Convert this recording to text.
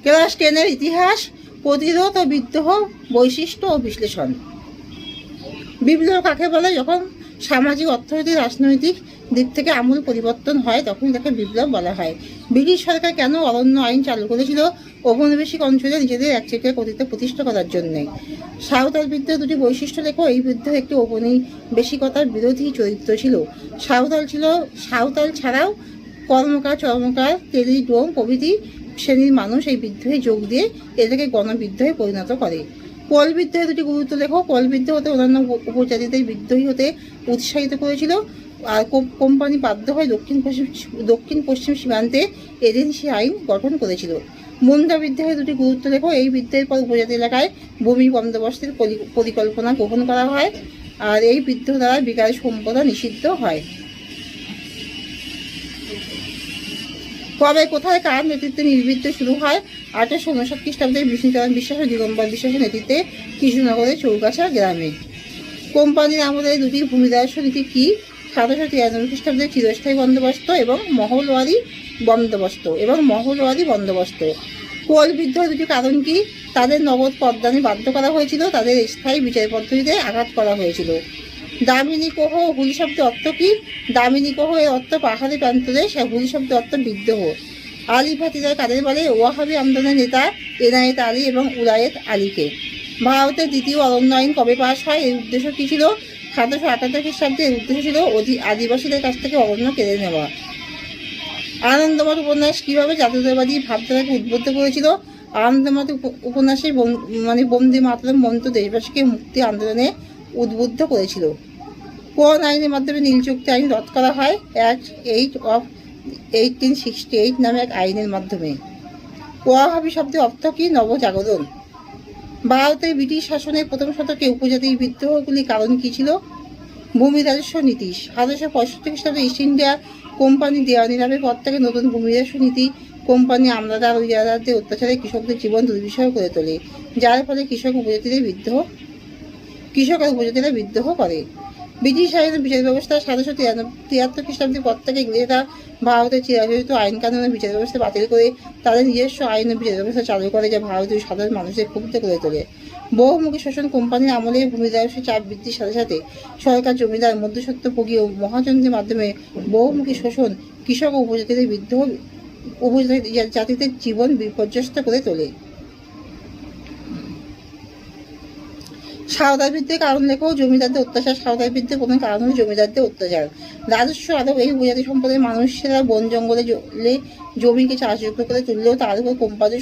Class 10-এর ইতিহাস, প্রতিরোধ ও বিদ্রোহ, বৈশিষ্ট্য ও বিশ্লেষণ। বিপ্লব কাকে বলে? যখন সামাজিক, অর্থনৈতিক, রাজনৈতিক দিক থেকে আমূল পরিবর্তন হয় তখন তাকে বিপ্লব বলা হয়। ব্রিটিশ সরকার কেন অরণ্য আইন চালু করেছিল? ঔপনিবেশিক অঞ্চলে নিজেদের একচেটিয়া কর্তৃত্ব প্রতিষ্ঠা করার জন্যে। সাঁওতাল বিদ্রোহের দুটি বৈশিষ্ট্য দেখো। এই বিদ্রোহে একটি ঔপনিবেশিকতার বিরোধী চরিত্র ছিল। সাঁওতাল ছাড়াও কর্মকার, চর্মকার, তেলি, ডোম প্রভৃতি শ্রেণীর মানুষ এই বিদ্রোহে যোগ দিয়ে এটাকে গণবিদ্রোহে পরিণত করে। কোল বিদ্রোহের দুটি গুরুত্ব লেখো। কোল বিদ্রোহ হতে অন্যান্য উপজাতিদের বিদ্রোহী হতে উৎসাহিত করেছিল, আর কোম্পানি বাধ্য হয়ে দক্ষিণ পশ্চিম সীমান্তে এজেন্সি আইন গঠন করেছিল। মুন্ডা বিদ্রোহের দুটি গুরুত্ব লেখো। এই বিদ্রোহের পর উপজাতি এলাকায় ভূমি বন্দোবস্তের পরিকল্পনা গ্রহণ করা হয়, আর এই বিদ্রোহ দ্বারা বিকাশ সম্পদা নিষিদ্ধ হয়। কবে, কোথায়, কার নেতৃত্বে নির্বিদ্রোহ শুরু হয়? 1859 খ্রিস্টাব্দে বিষ্ণুচরণ বিশ্বাস ও দিগম্বর বিশ্বাসের নেতৃত্বে কৃষ্ণনগরের চৌগাছা গ্রামে। কোম্পানির আমলে দুটি ভূমিদায়স্য নীতি কি? 1793 খ্রিস্টাব্দে চিরস্থায়ী বন্দোবস্ত এবং মহলওয়ারি বন্দোবস্ত। কোল বিদ্রোহের দুটি কারণ কি? তাদের নগদ করদানে বাধ্য করা হয়েছিল, তাদের স্থায়ী বিচার পদ্ধতিতে আঘাত করা হয়েছিল। দামিনী কোহ ও হুলি শব্দের অর্থ কি? দামিনী কোহ এর অর্থ পাহাড়ি প্রান্তরে, হুলি শব্দের অর্থ বিদ্রোহ। আলী ভাতিজার কাদের বলে? ওয়াহাবি আন্দোলনের নেতা এনায়েত আলী এবং উলায়েত আলীকে। ভারতের দ্বিতীয় অরণ্য আইন কবে পাশ হয়? এর উদ্দেশ্য কী ছিল? 1778 খ্রিস্টাব্দে এর উদ্দেশ্য ছিল আদিবাসীদের কাছ থেকে অরণ্য কেড়ে নেওয়া। আনন্দমঠ উপন্যাস কিভাবে জাতীয়তাবাদী ভাবধারাকে উদ্বুদ্ধ করেছিল? আনন্দমঠ উপন্যাসে বন্দে মাতরম মন্ত্র দেশবাসীকে মুক্তি আন্দোলনে উদ্বুদ্ধ করেছিল। কোন আইনের মাধ্যমে নীল চুক্তি আইন রদ করা হয়? অ্যাক্ট 8 অফ 1868 নামে এক আইনের মাধ্যমে। ওয়াহাবি শব্দের অর্থ কি? নবজাগরণ। ভারতের ব্রিটিশ শাসনের প্রথম শতকে উপজাতি বিদ্রোহগুলির কারণ কি ছিল? ভূমি রাজস্ব নীতি। 1765 খ্রিস্টাব্দে ইস্ট ইন্ডিয়া কোম্পানি দেওয়া নিলামের পর থেকে নতুন ভূমি রাজস্ব নীতি কোম্পানি আমলাদার ও ইজারাদারদের অত্যাচারে কৃষকদের জীবন দুর্বিষহ করে তোলে, যার ফলে কৃষক আর উপজাতিরা বিদ্রোহ করে। ব্রিটিশ আইনের বিচার ব্যবস্থা 1773 খ্রিস্টাব্দের পর থেকে ইংরেজরা ভারতের চিরাচরিত আইন কানুনের বিচার ব্যবস্থা বাতিল করে তাদের নিজস্ব আইন ও বিচার ব্যবস্থা চালু করে, যা ভারতীয় সাধারণ মানুষদের ক্ষুব্ধ করে তোলে। বহুমুখী শোষণ। কোম্পানির আমলে ভূমি রাজস্বের চাপ বৃদ্ধির সাথে সাথে সরকার, জমিদার, মধ্যস্বত্বভোগী ও মহাজনদের মাধ্যমে বহুমুখী শোষণ কৃষক ও উপজাতিদের জীবন বিপর্যস্ত করে তোলে। সাঁওতাল বিদ্রোহের কারণ লেখো। জমিদারদের অত্যাচার। সাঁওতাল বিদ্রোহের প্রধান কারণ হল জমিদারদের অত্যাচার। রাজস্ব আরোপ। এই উপজাতি সম্প্রদায়ের মানুষেরা বন জঙ্গলে জমিকে চাষযোগ্য করে তুললেও তার উপর কোম্পানি